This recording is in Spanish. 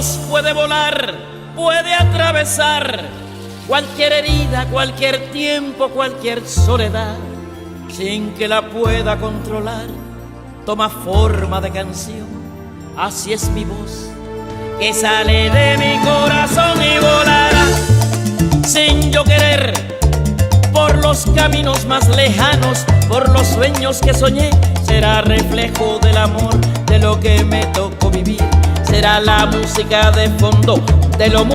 Puede volar, puede atravesar cualquier herida, cualquier tiempo, cualquier soledad, sin que la pueda controlar. Toma forma de canción, así es mi voz, que sale de mi corazón y volará, sin yo querer, por los caminos más lejanos, por los sueños que soñé. Será reflejo del amor, de lo que me tocó vivir. Será la música de fondo de lo